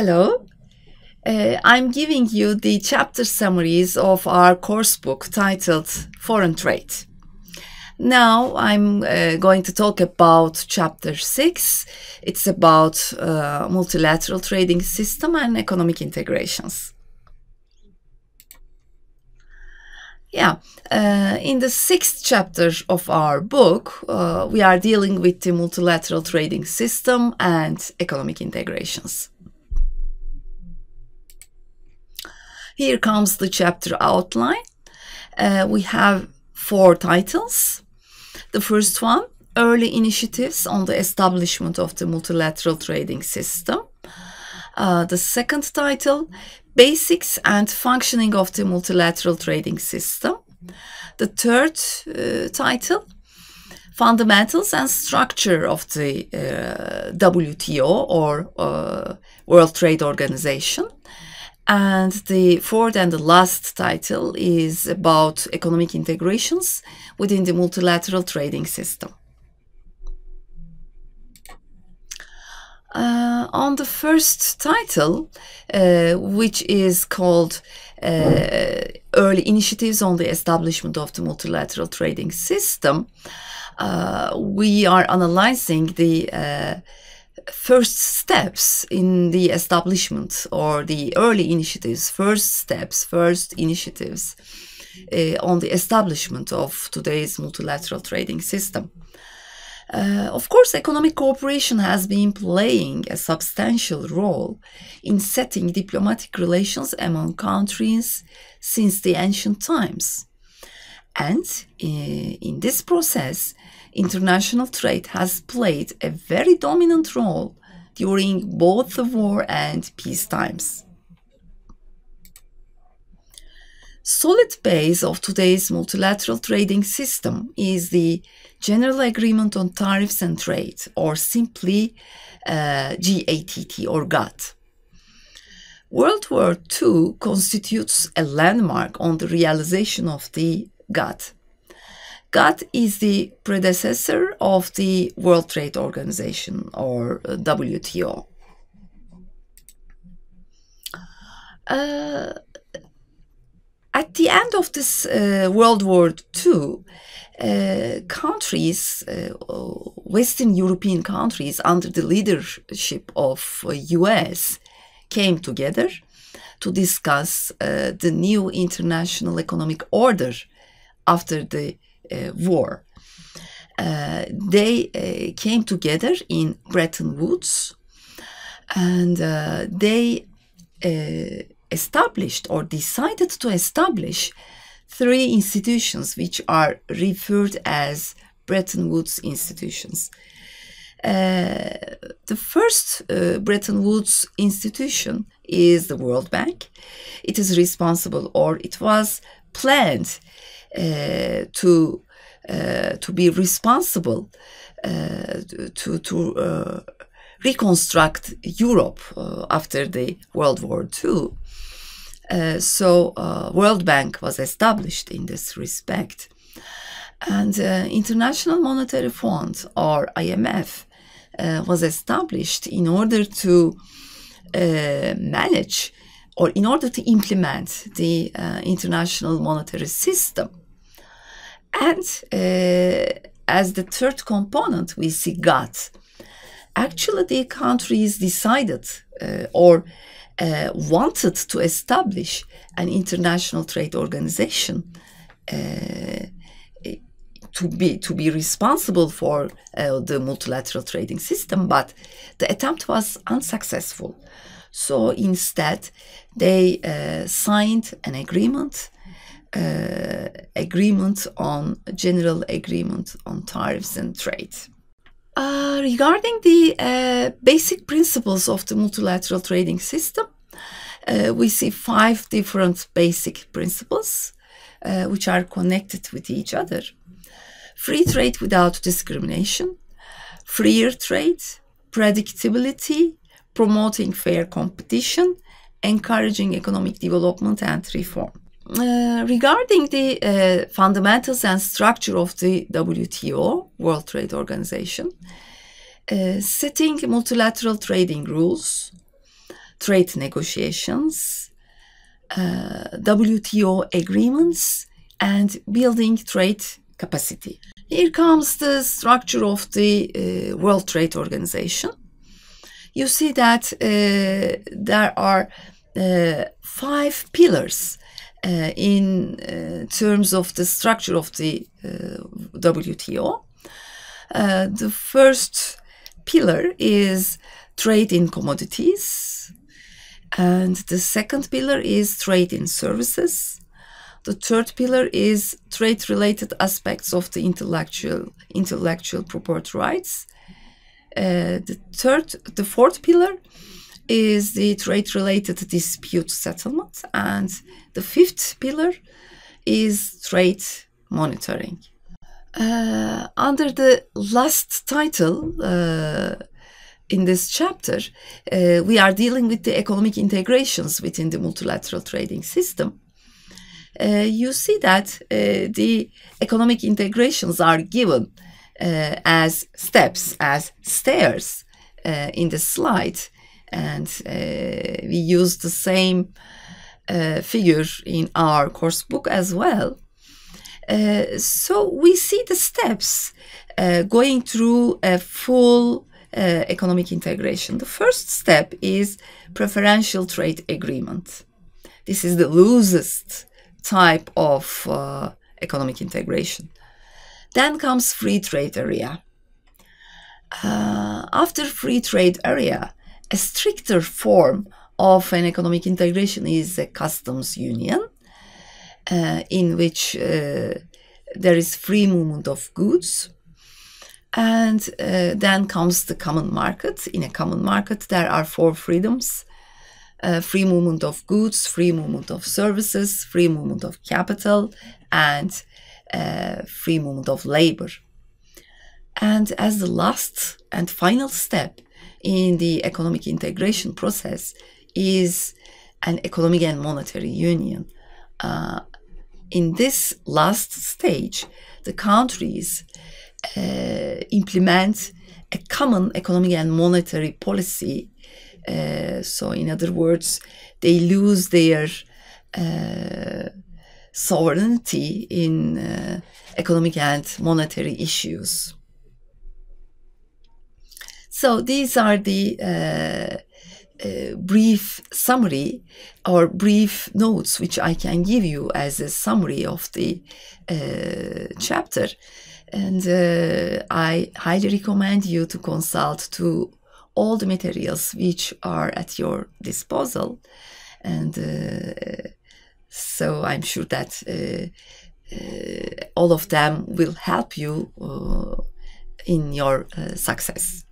Hello. I'm giving you the chapter summaries of our course book titled Foreign Trade. Now I'm going to talk about chapter 6. It's about multilateral trading system and economic integrations. In the 6th chapter of our book, we are dealing with the multilateral trading system and economic integrations. Here comes the chapter outline. We have 4 titles. The first one, Early Initiatives on the Establishment of the Multilateral Trading System. The second title, Basics and Functioning of the Multilateral Trading System. The third title, Fundamentals and Structure of the WTO or World Trade Organization. And the fourth and the last title is about economic integrations within the multilateral trading system. On the first title, which is called Early Initiatives on the Establishment of the Multilateral Trading System, we are analyzing the first steps in the establishment, or the early initiatives, first initiatives on the establishment of today's multilateral trading system. Of course, economic cooperation has been playing a substantial role in setting diplomatic relations among countries since the ancient times. And in this process, international trade has played a very dominant role during both the war and peace times. Solid base of today's multilateral trading system is the General Agreement on Tariffs and Trade, or simply GATT or GATT. World War II constitutes a landmark on the realization of the GATT. GATT is the predecessor of the World Trade Organization, or WTO. At the end of this World War II, countries, Western European countries under the leadership of US came together to discuss the new international economic order after the war. They came together in Bretton Woods, and they established or decided to establish 3 institutions which are referred as Bretton Woods institutions. The first Bretton Woods institution is the World Bank. It is responsible, or it was planned to be responsible to reconstruct Europe after the World War II. So World Bank was established in this respect. And International Monetary Fund, or IMF, was established in order to manage, or in order to implement the international monetary system. And as the third component, we see GATT. Actually, the countries decided or wanted to establish an international trade organization to be responsible for the multilateral trading system, but the attempt was unsuccessful. So instead, they signed an agreement on general agreement on tariffs and trade. Regarding the basic principles of the multilateral trading system, we see 5 different basic principles which are connected with each other. Free trade without discrimination, freer trade, predictability, promoting fair competition, encouraging economic development and reform. Regarding the fundamentals and structure of the WTO, World Trade Organization, setting multilateral trading rules, trade negotiations, WTO agreements, and building trade capacity. Here comes the structure of the World Trade Organization. You see that there are 5 pillars in terms of the structure of the WTO. The first pillar is trade in commodities, and the second pillar is trade in services. The third pillar is trade-related aspects of the intellectual property rights. The fourth pillar is the trade-related dispute settlement, and the fifth pillar is trade monitoring. Under the last title in this chapter, we are dealing with the economic integrations within the multilateral trading system. You see that the economic integrations are given as steps, as stairs in the slide, and we use the same figure in our course book as well. So we see the steps going through a full economic integration. The first step is preferential trade agreement. This is the loosest type of economic integration. Then comes free trade area. After free trade area, a stricter form of an economic integration is a customs union, in which there is free movement of goods. And then comes the common market. In a common market, there are 4 freedoms: free movement of goods, free movement of services, free movement of capital, and free movement of labor. And as the last and final step in the economic integration process is an economic and monetary union. In this last stage, the countries implement a common economic and monetary policy. So in other words, they lose their sovereignty in economic and monetary issues. So these are the brief summary or brief notes which I can give you as a summary of the chapter. And I highly recommend you to consult to all the materials which are at your disposal. And so I'm sure that all of them will help you in your success.